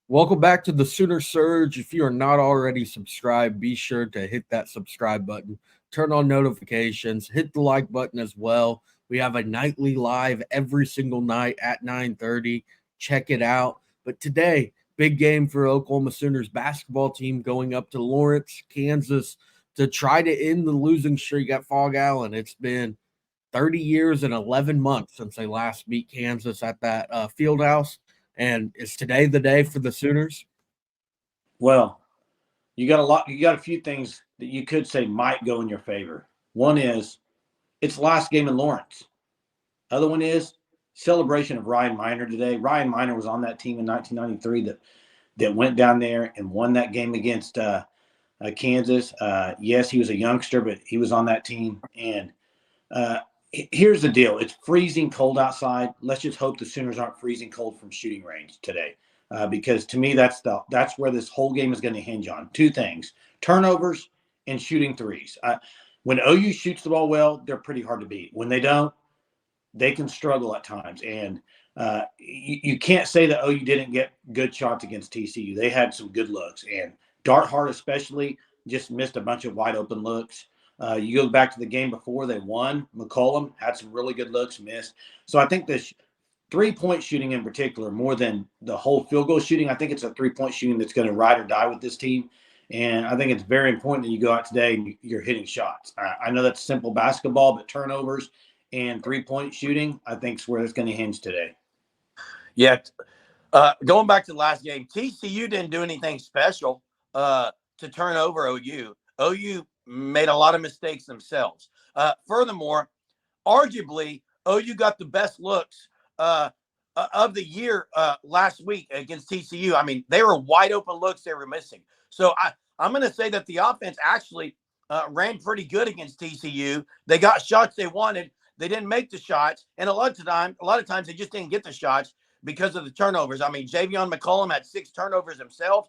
Welcome back to the Sooner Surge. If you are not already subscribed, be sure to hit that subscribe button, turn on notifications, hit the like button as well. We have a nightly live every single night at 9:30. Check it out. But today, big game for Oklahoma Sooners basketball team going up to Lawrence, Kansas to try to end the losing streak at Phog Allen. It's been 30 years and 11 months since they last beat Kansas at that field house. And is today the day for the Sooners? Well, you got a few things that you could say might go in your favor. One is it's the last game in Lawrence. Other one is celebration of Ryan Miner today. Ryan Miner was on that team in 1993 that went down there and won that game against Kansas. Yes, he was a youngster, but he was on that team. And uh, here's the deal: it's freezing cold outside. Let's just hope the Sooners aren't freezing cold from shooting range today, because to me that's where this whole game is going to hinge on two things: turnovers and shooting threes. When OU shoots the ball well, they're pretty hard to beat. When they don't, they can struggle at times. And you can't say that OU didn't get good shots against TCU. They had some good looks, and Dart Hart especially just missed a bunch of wide open looks. You go back to the game before they won, McCollum had some really good looks missed. So I think this 3-point shooting in particular, more than the whole field goal shooting, I think it's a 3-point shooting that's going to ride or die with this team. And I think it's very important that you go out today and you're hitting shots. I know that's simple basketball, but turnovers and 3-point shooting, I think, is where it's going to hinge today. Yeah. Going back to the last game, TCU didn't do anything special to turn over OU. OU made a lot of mistakes themselves. Furthermore, arguably, OU got the best looks of the year last week against TCU. I mean, they were wide open looks they were missing. So I'm going to say that the offense actually ran pretty good against TCU. They got shots they wanted. They didn't make the shots, and a lot of times they just didn't get the shots because of the turnovers. I mean, Javion McCollum had 6 turnovers himself.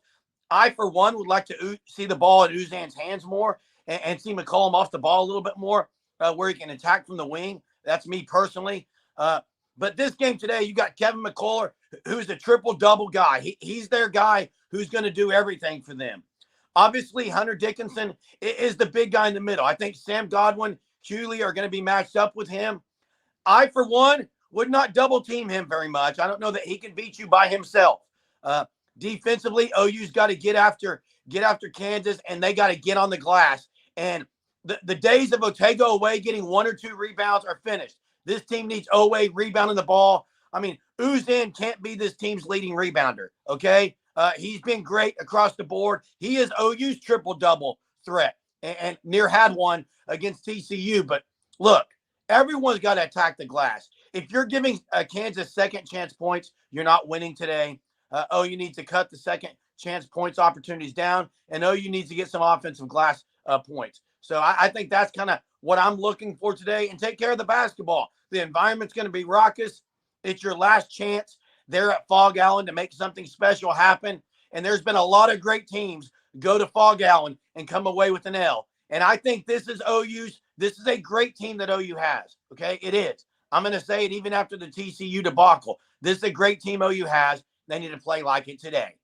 I, for one, would like to see the ball in Uzan's hands more and see McCollum off the ball a little bit more, where he can attack from the wing. That's me personally. But this game today, you got Kevin McCullough, who's a triple-double guy. He's their guy who's going to do everything for them. Obviously, Hunter Dickinson is the big guy in the middle. I think Sam Godwin, Hewley are going to be matched up with him. I, for one, would not double team him very much. I don't know that he can beat you by himself. Defensively, OU's got to get after Kansas, and they got to get on the glass. And the days of Otego away getting 1 or 2 rebounds are finished. This team needs Oweh rebounding the ball. I mean, Uzan can't be this team's leading rebounder, okay? He's been great across the board. He is OU's triple-double threat and near had one against TCU. But look, everyone's got to attack the glass. If you're giving Kansas second chance points, you're not winning today. OU needs to cut the second chance points opportunities down, and OU needs to get some offensive glass points. So I think that's kind of what I'm looking for today, and take care of the basketball. The environment's going to be raucous. It's your last chance there at Phog Allen to make something special happen. And there's been a lot of great teams go to Phog Allen and come away with an L. And I think this is a great team that OU has. Okay, it is. I'm going to say it even after the TCU debacle. This is a great team OU has. They need to play like it today.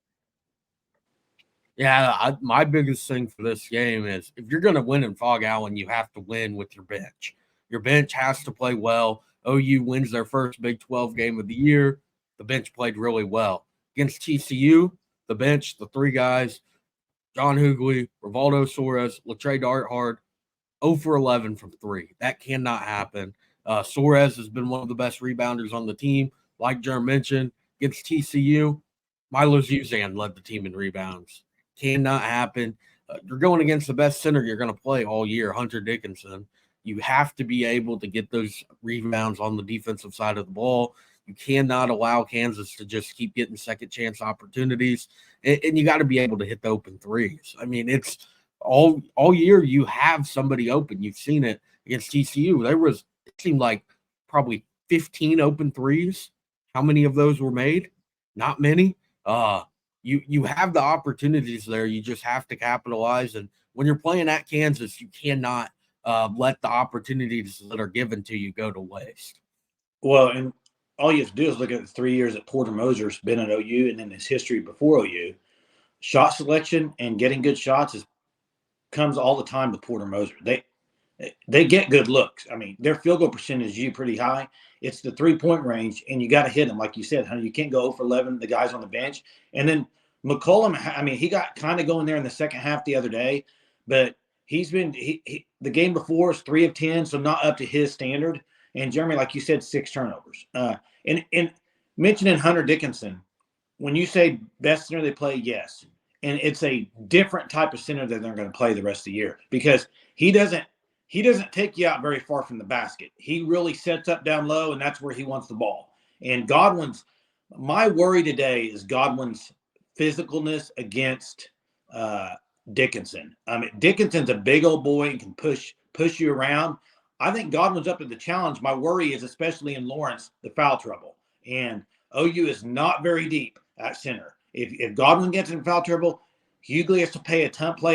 Yeah, my biggest thing for this game is if you're going to win in Phog Allen, you have to win with your bench. Your bench has to play well. OU wins their first Big 12 game of the year. The bench played really well. Against TCU, the bench, the 3 guys, John Hughley, Rivaldo Soares, Latrey Darthard, 0 for 11 from 3. That cannot happen. Soares has been one of the best rebounders on the team. Like Jerm mentioned, against TCU, Milos Uzan led the team in rebounds. Cannot happen. You're going against the best center you're going to play all year, Hunter Dickinson. You have to be able to get those rebounds on the defensive side of the ball. You cannot allow Kansas to just keep getting second chance opportunities, and you got to be able to hit the open threes. I mean, it's all year you have somebody open. You've seen it against TCU. It seemed like probably 15 open threes. How many of those were made? Not many. You have the opportunities there. You just have to capitalize. And when you're playing at Kansas, you cannot let the opportunities that are given to you go to waste. Well, and all you have to do is look at the 3 years that Porter Moser's been at OU and then his history before OU. Shot selection and getting good shots comes all the time with Porter Moser. They get good looks. I mean, their field goal percentage is usually pretty high. It's the 3-point range, and you got to hit them, like you said. You can't go 0 for 11. The guys on the bench, and then McCollum. I mean, he got kind of going there in the second half the other day, but he's been the game before is 3 of 10, so not up to his standard. And Jeremy, like you said, 6 turnovers. And mentioning Hunter Dickinson, when you say best center they play, yes, and it's a different type of center that they're going to play the rest of the year because he doesn't take you out very far from the basket. He really sets up down low, and that's where he wants the ball. And my worry today is Godwin's physicalness against Dickinson. I mean, Dickinson's a big old boy and can push you around. I think Godwin's up to the challenge. My worry is, especially in Lawrence, the foul trouble. And OU is not very deep at center. If Godwin gets in foul trouble, Hughley has to play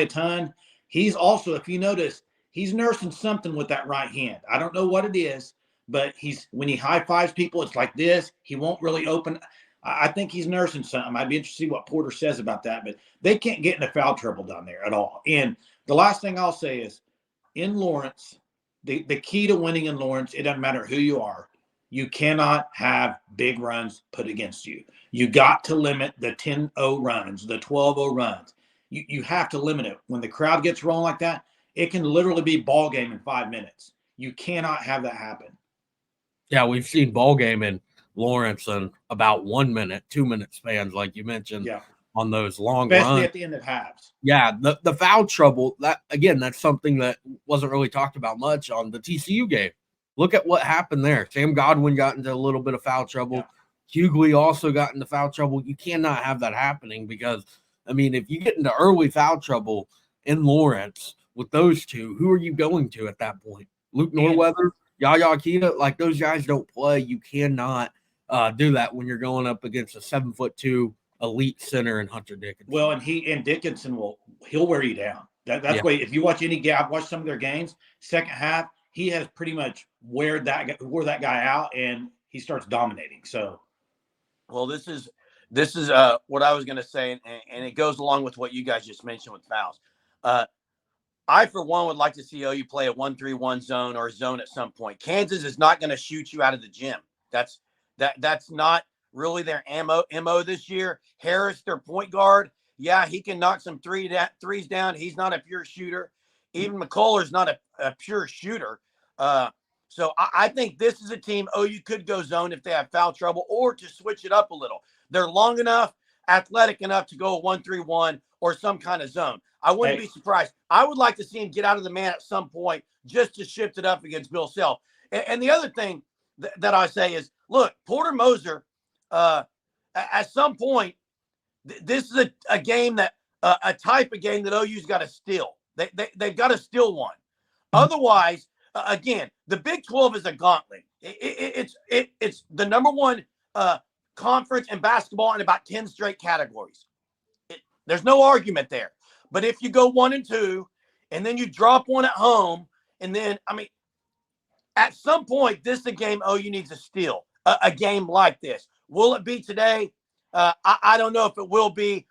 a ton. He's also, if you notice, he's nursing something with that right hand. I don't know what it is, but when he high fives people, it's like this. He won't really open. I think he's nursing something. I'd be interested to see what Porter says about that, but they can't get into foul trouble down there at all. And the last thing I'll say is, in Lawrence, the key to winning in Lawrence, it doesn't matter who you are. You cannot have big runs put against you. You got to limit the 10-0 runs, the 12-0 runs. You have to limit it. When the crowd gets rolling like that, it can literally be ball game in 5 minutes. You cannot have that happen. Yeah, we've seen ball game in Lawrence in about 1 minute, 2 minute spans, like you mentioned, on those long Especially runs. At the end of halves. Yeah, the foul trouble, that's something that wasn't really talked about much on the TCU game. Look at what happened there. Sam Godwin got into a little bit of foul trouble. Yeah. Hughley also got into foul trouble. You cannot have that happening because, I mean, if you get into early foul trouble in Lawrence with those two, who are you going to at that point? Luke Norweather, Yaya Akita, like those guys don't play. You cannot do that when you're going up against a 7'2" elite center in Hunter Dickinson. Well, and Dickinson he'll wear you down. That's why if you watch any game, I've watched some of their games, second half, he has pretty much wore that guy out, and he starts dominating. So, well, this is what I was going to say, and it goes along with what you guys just mentioned with fouls. I, for one, would like to see OU play a 1-3-1 zone or a zone at some point. Kansas is not going to shoot you out of the gym. That's not really their MO this year. Harris, their point guard, yeah, he can knock some threes down. He's not a pure shooter. Even McCullough's not a pure shooter. So I think this is a team OU could go zone if they have foul trouble or to switch it up a little. They're long enough, athletic enough to go a 1-3-1 or some kind of zone. I wouldn't be surprised. I would like to see him get out of the man at some point just to shift it up against Bill Self. And the other thing that I say is, look, Porter Moser, at some point, this is a game that a type of game that OU's got to steal. They've got to steal one. Otherwise, again, the Big 12 is a gauntlet. It's the number one conference in basketball in about 10 straight categories. There's no argument there. But if you go 1 and 2, and then you drop one at home, and then, I mean, at some point, this is a game OU needs to steal. A game like this. Will it be today? I don't know if it will be.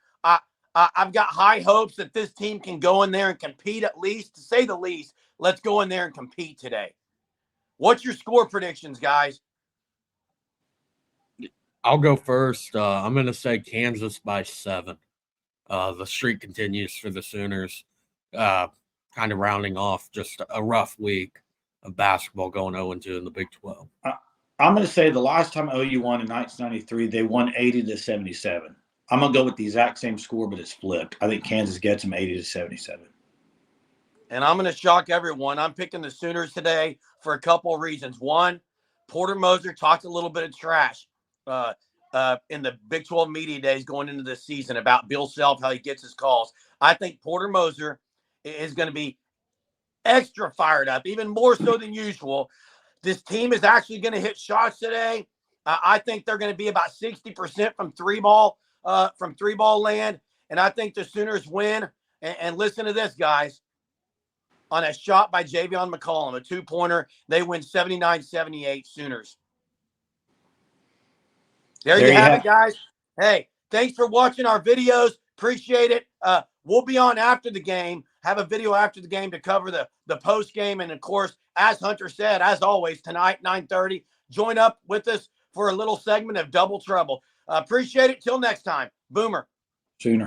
I've got high hopes that this team can go in there and compete at least. To say the least, let's go in there and compete today. What's your score predictions, guys? I'll go first. I'm going to say Kansas by 7. The streak continues for the Sooners, kind of rounding off just a rough week of basketball going 0-2 in the Big 12. I'm going to say the last time OU won in 1993, they won 80-77. I'm going to go with the exact same score, but it's flipped. I think Kansas gets them 80-77. And I'm going to shock everyone. I'm picking the Sooners today for a couple of reasons. One, Porter Moser talked a little bit of trash in the Big 12 media days going into this season about Bill Self, how he gets his calls. I think Porter Moser is going to be extra fired up, even more so than usual. This team is actually going to hit shots today. I think they're going to be about 60% from three ball land. And I think the Sooners win. And listen to this, guys. On a shot by Javion McCollum, a 2-pointer, they win 79-78 Sooners. There you have it, guys. Hey, thanks for watching our videos. Appreciate it. We'll be on after the game, have a video after the game to cover the post game. And of course, as Hunter said, as always, tonight, 9:30, join up with us for a little segment of Double Trouble. Appreciate it. Till next time. Boomer. Sooner.